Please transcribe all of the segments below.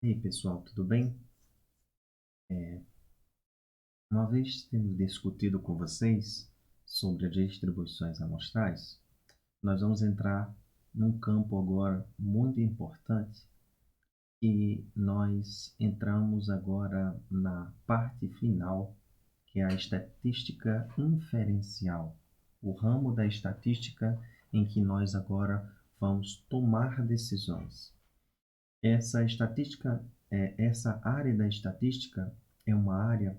E aí, pessoal, tudo bem? É, uma vez temos discutido com vocês sobre as distribuições amostrais, nós vamos entrar num campo agora muito importante e nós entramos agora na parte final, que é a estatística inferencial, o ramo da estatística em que nós agora vamos tomar decisões. Essa área da estatística é uma área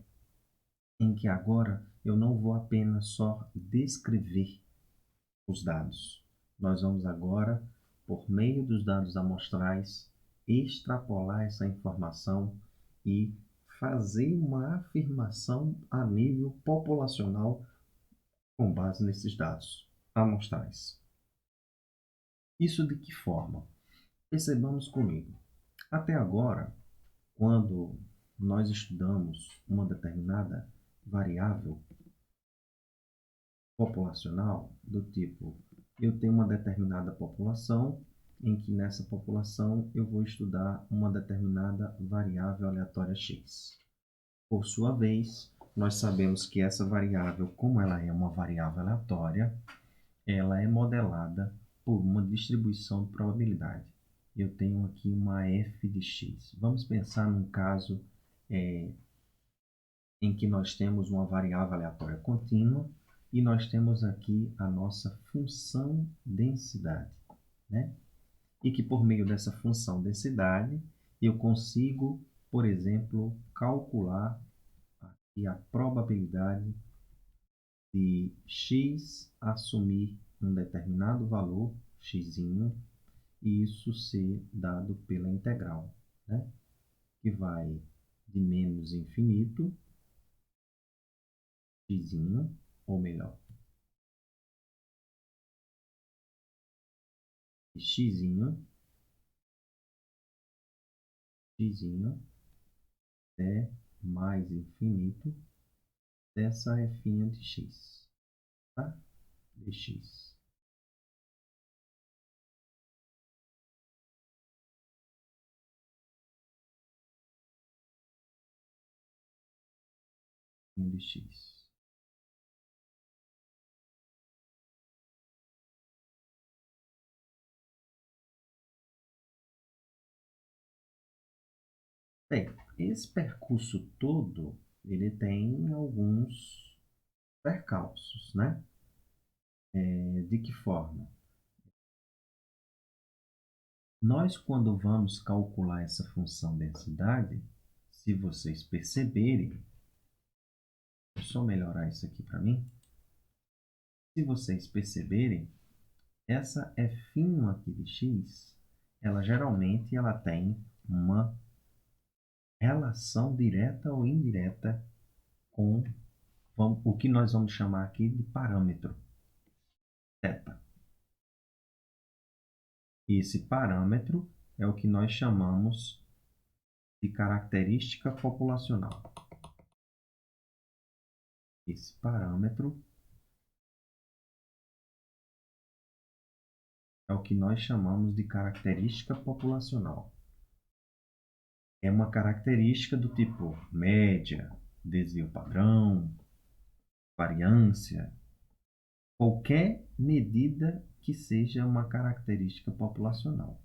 em que agora eu não vou apenas só descrever os dados. Nós vamos agora, por meio dos dados amostrais, extrapolar essa informação e fazer uma afirmação a nível populacional com base nesses dados amostrais. Isso de que forma? Percebamos comigo. Até agora, quando nós estudamos uma determinada variável populacional, do tipo, eu tenho uma determinada população, em que nessa população eu vou estudar uma determinada variável aleatória x. Por sua vez, nós sabemos que essa variável, como ela é uma variável aleatória, ela é modelada por uma distribuição de probabilidade. Eu tenho aqui uma f de x. Vamos pensar num caso em que nós temos uma variável aleatória contínua e nós temos aqui a nossa função densidade, né? E que por meio dessa função densidade eu consigo, por exemplo, calcular aqui a probabilidade de x assumir um determinado valor, x, e isso ser dado pela integral, né? Que vai de menos infinito, x, ou melhor, x, x até mais infinito dessa f de x, tá? Dx. Dx. Bem, esse percurso todo, ele tem alguns percalços, né? De que forma? Nós, quando vamos calcular essa função densidade, se vocês perceberem, vou só melhorar isso aqui para mim. Se vocês perceberem, essa f aqui de x, ela geralmente ela tem uma relação direta ou indireta com o que nós vamos chamar aqui de parâmetro θ. Esse parâmetro é o que nós chamamos de característica populacional. Esse parâmetro é o que nós chamamos de característica populacional. É uma característica do tipo média, desvio padrão, variância, qualquer medida que seja uma característica populacional.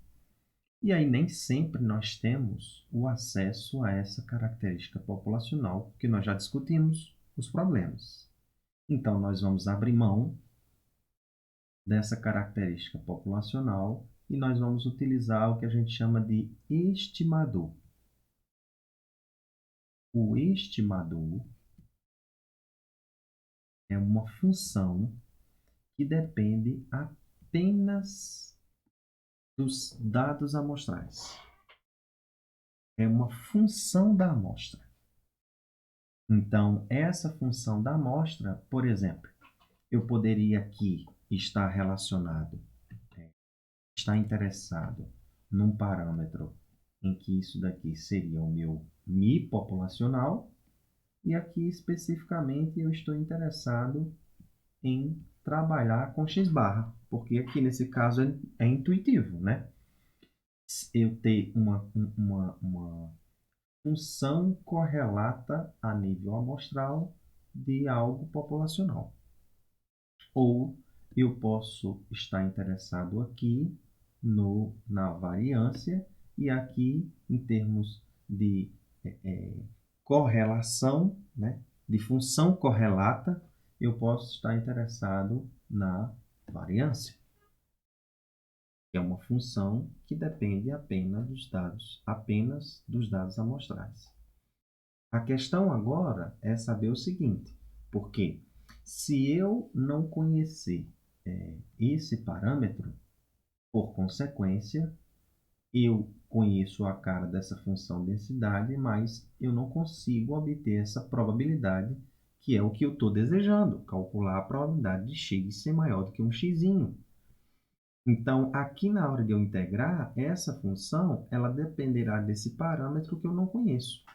E aí nem sempre nós temos o acesso a essa característica populacional, porque nós já discutimos os problemas. Então, nós vamos abrir mão dessa característica populacional e nós vamos utilizar o que a gente chama de estimador. O estimador é uma função que depende apenas dos dados amostrais. É uma função da amostra. Então, essa função da amostra, por exemplo, eu poderia aqui estar relacionado, estar interessado num parâmetro em que isso daqui seria o meu Mi populacional, e aqui especificamente eu estou interessado em trabalhar com x barra, porque aqui nesse caso é intuitivo, né? eu ter uma função correlata a nível amostral de algo populacional. Ou eu posso estar interessado aqui na variância e aqui em termos de correlação, né, de função correlata, eu posso estar interessado na variância, que é uma função que depende apenas dos dados amostrais. A questão agora é saber o seguinte, porque se eu não conhecer esse parâmetro, por consequência, eu conheço a cara dessa função densidade, mas eu não consigo obter essa probabilidade, que é o que eu estou desejando, calcular a probabilidade de x ser maior do que um x. Então, aqui na hora de eu integrar, essa função ela dependerá desse parâmetro que eu não conheço.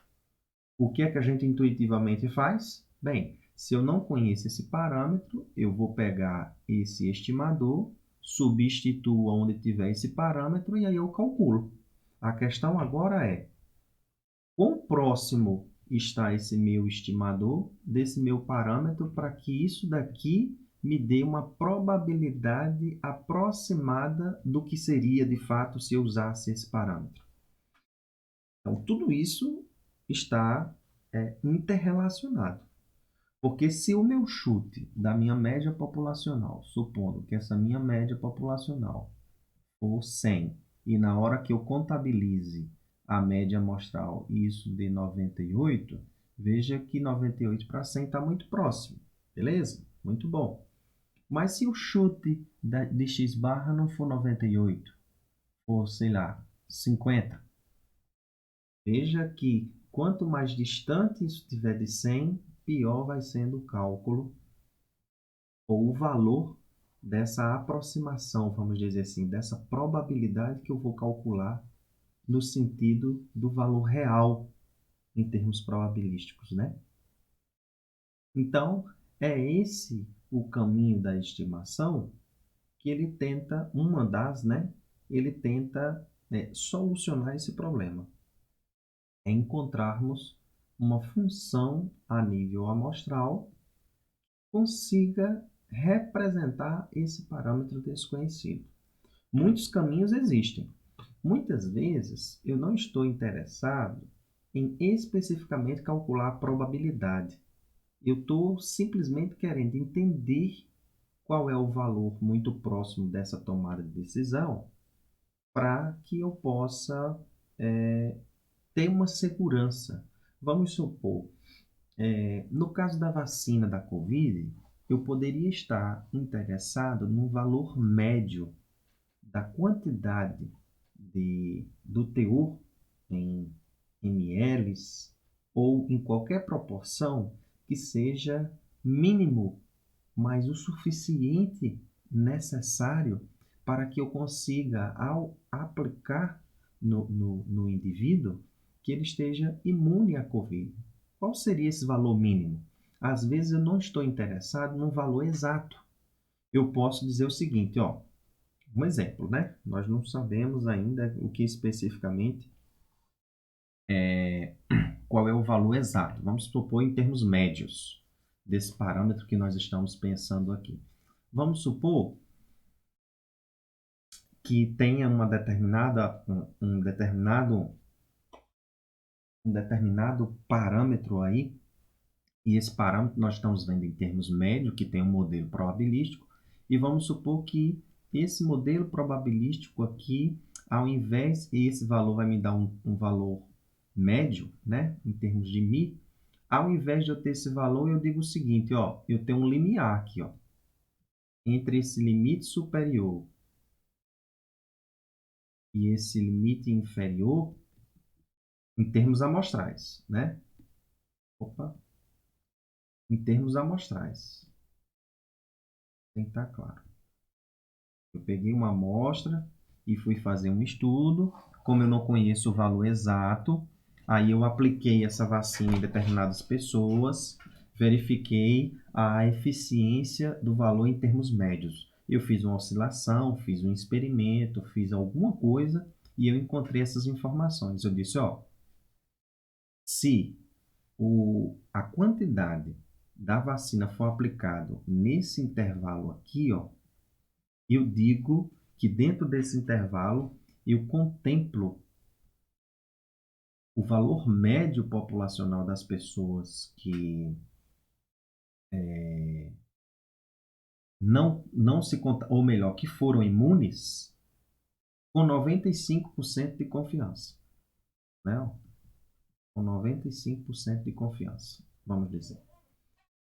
O que é que a gente intuitivamente faz? Bem, se eu não conheço esse parâmetro, eu vou pegar esse estimador, substituo onde tiver esse parâmetro e aí eu calculo. A questão agora é, quão próximo está esse meu estimador desse meu parâmetro para que isso daqui me dê uma probabilidade aproximada do que seria de fato se eu usasse esse parâmetro. Então, tudo isso está interrelacionado. Porque se o meu chute da minha média populacional, supondo que essa minha média populacional for 100, e na hora que eu contabilize a média amostral isso de 98, veja que 98 para 100 está muito próximo, beleza? Muito bom. Mas se o chute de x barra não for 98, for, sei lá, 50, veja que quanto mais distante isso estiver de 100, pior vai sendo o cálculo ou o valor dessa aproximação, vamos dizer assim, dessa probabilidade que eu vou calcular no sentido do valor real em termos probabilísticos, né? Então, é esse o caminho da estimação que ele tenta, ele tenta solucionar esse problema. É encontrarmos uma função a nível amostral que consiga representar esse parâmetro desconhecido. Muitos caminhos existem. Muitas vezes eu não estou interessado em especificamente calcular a probabilidade. Eu estou simplesmente querendo entender qual é o valor muito próximo dessa tomada de decisão para que eu possa ter uma segurança. Vamos supor, no caso da vacina da Covid, eu poderia estar interessado no valor médio da quantidade do teor em ml ou em qualquer proporção que seja mínimo, mas o suficiente necessário para que eu consiga, ao aplicar no indivíduo, que ele esteja imune à Covid. Qual seria esse valor mínimo? Às vezes eu não estou interessado no valor exato. Eu posso dizer o seguinte, ó, um exemplo, né? Nós não sabemos ainda o que especificamente qual é o valor exato. Vamos supor em termos médios desse parâmetro que nós estamos pensando aqui. Vamos supor que tenha um determinado parâmetro aí, e esse parâmetro nós estamos vendo em termos médios, que tem um modelo probabilístico, e vamos supor que esse modelo probabilístico aqui, ao invés, esse valor vai me dar um valor médio, né, em termos de μ, ao invés de eu ter esse valor, eu digo o seguinte, ó, eu tenho um limiar aqui, ó, entre esse limite superior e esse limite inferior, em termos amostrais, né? Opa, em termos amostrais. Tem que estar claro. Eu peguei uma amostra e fui fazer um estudo. Como eu não conheço o valor exato, aí eu apliquei essa vacina em determinadas pessoas, verifiquei a eficiência do valor em termos médios. Eu fiz uma oscilação, fiz um experimento, fiz alguma coisa e eu encontrei essas informações. Eu disse, ó, se a quantidade da vacina for aplicada nesse intervalo aqui, ó, eu digo que dentro desse intervalo eu contemplo o valor médio populacional das pessoas que não se, ou melhor, que foram imunes, com 95% de confiança, né? Com 95% de confiança, vamos dizer.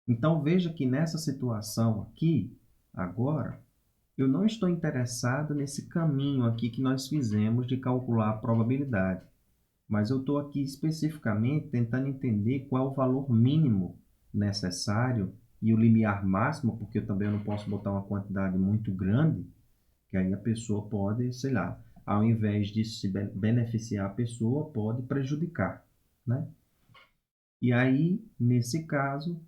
Então veja que nessa situação aqui, agora, eu não estou interessado nesse caminho aqui que nós fizemos de calcular a probabilidade, mas eu estou aqui especificamente tentando entender qual é o valor mínimo necessário e o limiar máximo, porque eu também não posso botar uma quantidade muito grande, que aí a pessoa pode, sei lá, ao invés de se beneficiar a pessoa, pode prejudicar, né? E aí, nesse caso,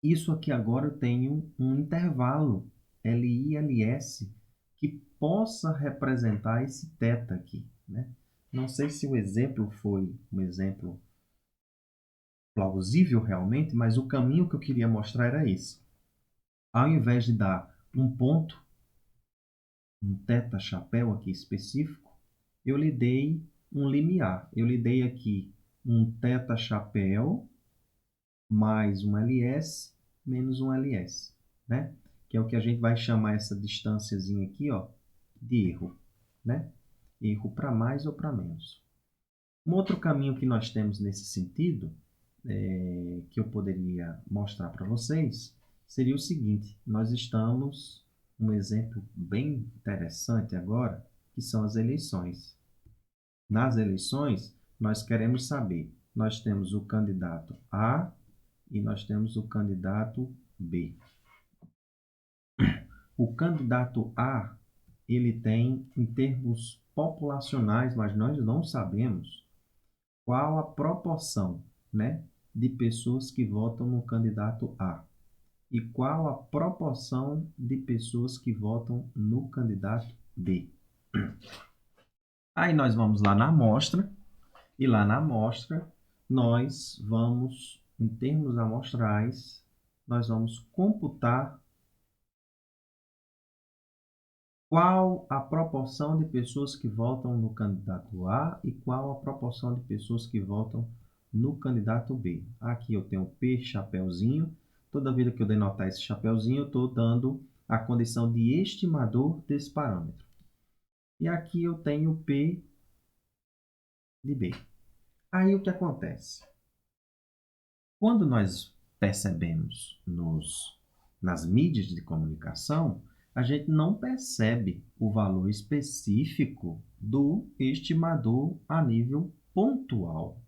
isso aqui agora eu tenho um intervalo LI-LS que possa representar esse θ aqui, né? Não sei se o exemplo foi um exemplo plausível realmente, mas o caminho que eu queria mostrar era esse. Ao invés de dar um ponto, um θ chapéu aqui específico, eu lhe dei um limiar. Eu lhe dei aqui um θ chapéu mais um LS menos um LS, né? Que é o que a gente vai chamar essa distânciazinha aqui, ó, de erro, né? Erro para mais ou para menos. Um outro caminho que nós temos nesse sentido, que eu poderia mostrar para vocês, seria o seguinte: nós estamos, um exemplo bem interessante agora, que são as eleições. Nas eleições, nós queremos saber, nós temos o candidato A e nós temos o candidato B. O candidato A, ele tem, em termos populacionais, mas nós não sabemos qual a proporção, né, de pessoas que votam no candidato A e qual a proporção de pessoas que votam no candidato B. Aí nós vamos lá na amostra, e lá na amostra nós vamos, em termos amostrais, nós vamos computar qual a proporção de pessoas que votam no candidato A e qual a proporção de pessoas que votam no candidato B. Aqui eu tenho P chapeuzinho. Toda vida que eu denotar esse chapeuzinho, eu estou dando a condição de estimador desse parâmetro. E aqui eu tenho P de B. Aí o que acontece? Quando nós percebemos nas mídias de comunicação, a gente não percebe o valor específico do estimador a nível pontual.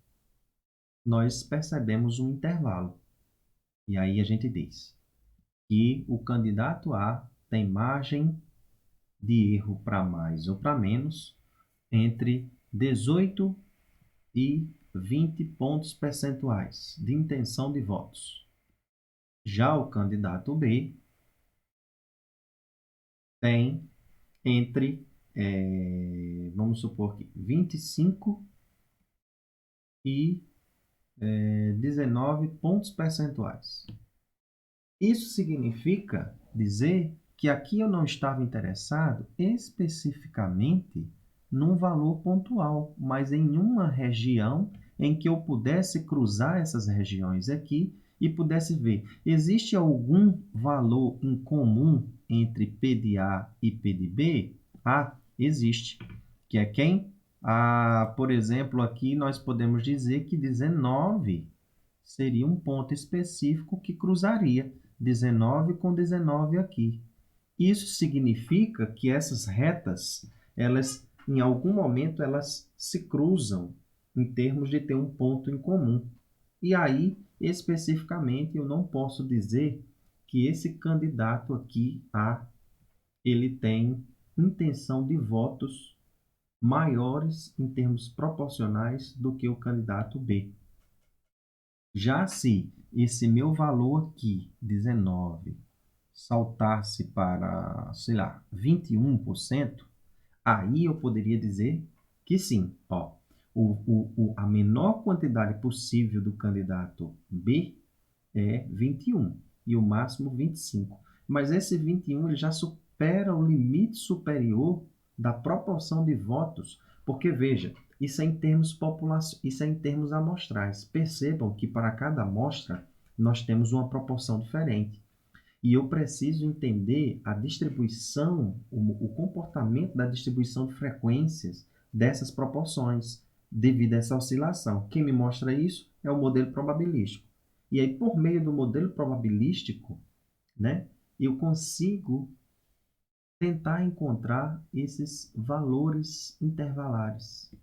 Nós percebemos um intervalo. E aí a gente diz que o candidato A tem margem de erro para mais ou para menos entre 18 e 20 pontos percentuais de intenção de votos. Já o candidato B tem entre, vamos supor que 25 e 19 pontos percentuais. Isso significa dizer que aqui eu não estava interessado especificamente num valor pontual, mas em uma região em que eu pudesse cruzar essas regiões aqui e pudesse ver, existe algum valor em comum entre P de A e P de B? Ah, existe. Que é quem? Ah, por exemplo, aqui nós podemos dizer que 19 seria um ponto específico que cruzaria 19 com 19 aqui. Isso significa que essas retas, elas, em algum momento, elas se cruzam em termos de ter um ponto em comum. E aí, especificamente, eu não posso dizer que esse candidato aqui, A, ele tem intenção de votos maiores em termos proporcionais do que o candidato B. Já se esse meu valor aqui, 19, saltasse para, sei lá, 21%, Aí eu poderia dizer que sim, ó, a menor quantidade possível do candidato B é 21 e o máximo 25. Mas esse 21 ele já supera o limite superior da proporção de votos, porque veja, isso é em termos amostrais. Percebam que para cada amostra nós temos uma proporção diferente. E eu preciso entender a distribuição, o comportamento da distribuição de frequências dessas proporções, devido a essa oscilação. Quem me mostra isso é o modelo probabilístico. E aí, por meio do modelo probabilístico, né, eu consigo tentar encontrar esses valores intervalares.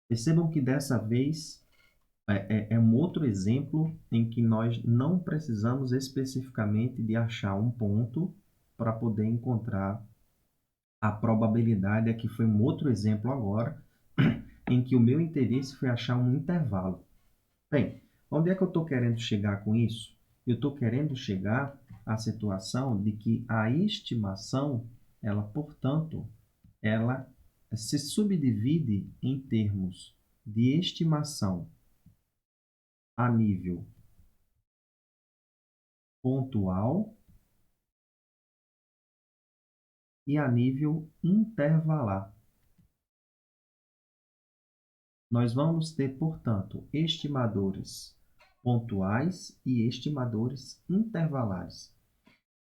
Percebam que dessa vez é um outro exemplo em que nós não precisamos especificamente de achar um ponto para poder encontrar a probabilidade. Aqui foi um outro exemplo agora, em que o meu interesse foi achar um intervalo. Bem, onde é que eu estou querendo chegar com isso? Eu estou querendo chegar à situação de que a estimação, ela, portanto, ela se subdivide em termos de estimação a nível pontual e a nível intervalar. Nós vamos ter, portanto, estimadores pontuais e estimadores intervalares,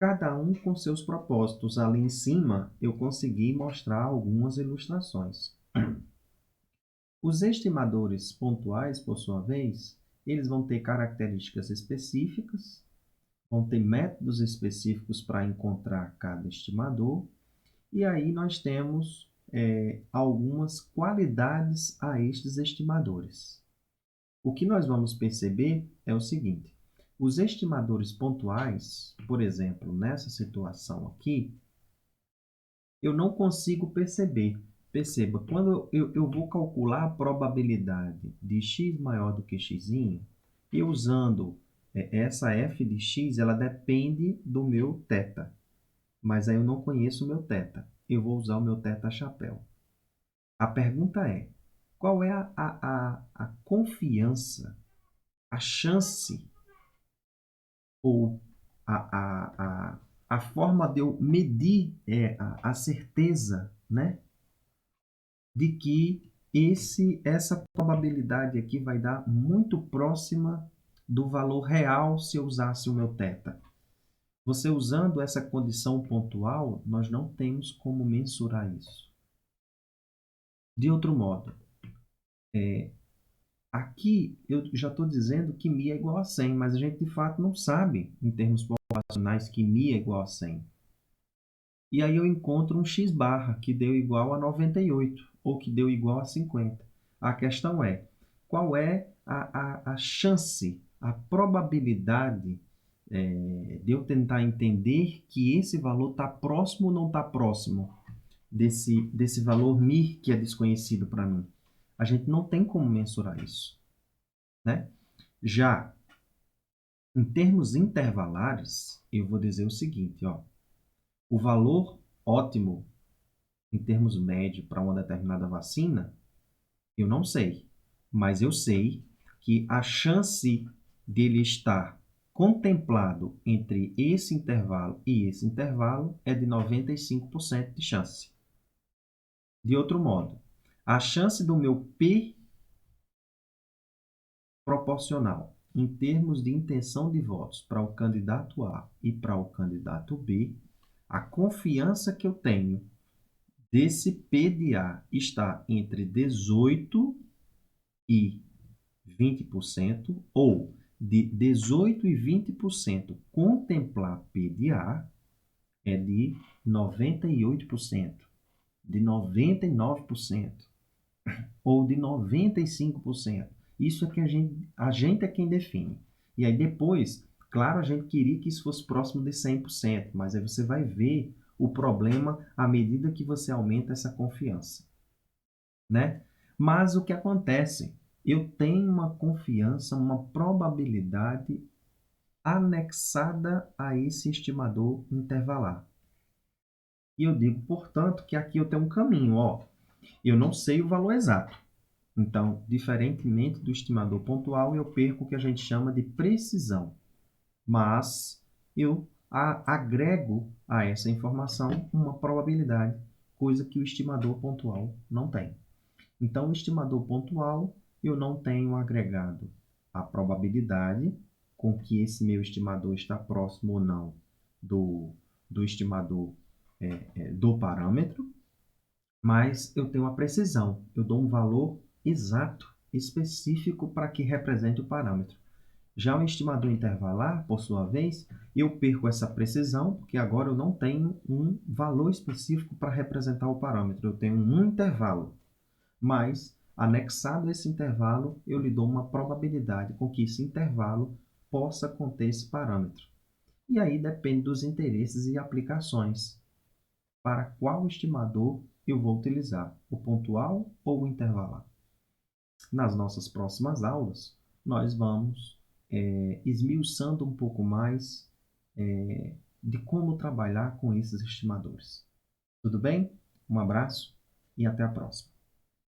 cada um com seus propósitos. Ali em cima eu consegui mostrar algumas ilustrações. Os estimadores pontuais, por sua vez, eles vão ter características específicas, vão ter métodos específicos para encontrar cada estimador, e aí nós temos algumas qualidades a estes estimadores. O que nós vamos perceber é o seguinte: os estimadores pontuais, por exemplo, nessa situação aqui, eu não consigo perceber. Perceba, quando eu vou calcular a probabilidade de x maior do que x, eu usando essa f de x, ela depende do meu θ. Mas aí eu não conheço o meu θ. Eu vou usar o meu θ chapéu. A pergunta é, qual é a confiança, a chance ou a forma de eu medir a certeza, né, de que essa probabilidade aqui vai dar muito próxima do valor real se eu usasse o meu θ. Você usando essa condição pontual, nós não temos como mensurar isso. De outro modo, aqui eu já estou dizendo que μ é igual a 100, mas a gente de fato não sabe, em termos populacionais, que μ é igual a 100. E aí eu encontro um x barra que deu igual a 98, ou que deu igual a 50. A questão é, qual é a chance, a probabilidade de eu tentar entender que esse valor está próximo ou não está próximo desse valor μ que é desconhecido para mim? A gente não tem como mensurar isso, né? Já em termos intervalares, eu vou dizer o seguinte, ó, o valor ótimo em termos médios para uma determinada vacina, eu não sei, mas eu sei que a chance dele estar contemplado entre esse intervalo e esse intervalo é de 95% de chance. De outro modo, a chance do meu P proporcional em termos de intenção de votos para o candidato A e para o candidato B, a confiança que eu tenho desse P de A está entre 18% e 20%, ou de 18% e 20% contemplar P de A é de 98%, de 99%, ou de 95%. Isso é que a gente é quem define. E aí depois, claro, a gente queria que isso fosse próximo de 100%, mas aí você vai ver o problema à medida que você aumenta essa confiança, né? Mas o que acontece? Eu tenho uma confiança, uma probabilidade anexada a esse estimador intervalar. E eu digo, portanto, que aqui eu tenho um caminho, ó. Eu não sei o valor exato. Então, diferentemente do estimador pontual, eu perco o que a gente chama de precisão. Mas eu agrego a essa informação uma probabilidade, coisa que o estimador pontual não tem. Então, o estimador pontual, eu não tenho agregado a probabilidade com que esse meu estimador está próximo ou não do estimador do parâmetro, mas eu tenho a precisão. Eu dou um valor exato, específico para que represente o parâmetro. Já o estimador intervalar, por sua vez, eu perco essa precisão, porque agora eu não tenho um valor específico para representar o parâmetro. Eu tenho um intervalo, mas, anexado a esse intervalo, eu lhe dou uma probabilidade com que esse intervalo possa conter esse parâmetro. E aí depende dos interesses e aplicações. Para qual estimador eu vou utilizar, o pontual ou o intervalar? Nas nossas próximas aulas, nós vamos esmiuçando um pouco mais de como trabalhar com esses estimadores. Tudo bem? Um abraço e até a próxima.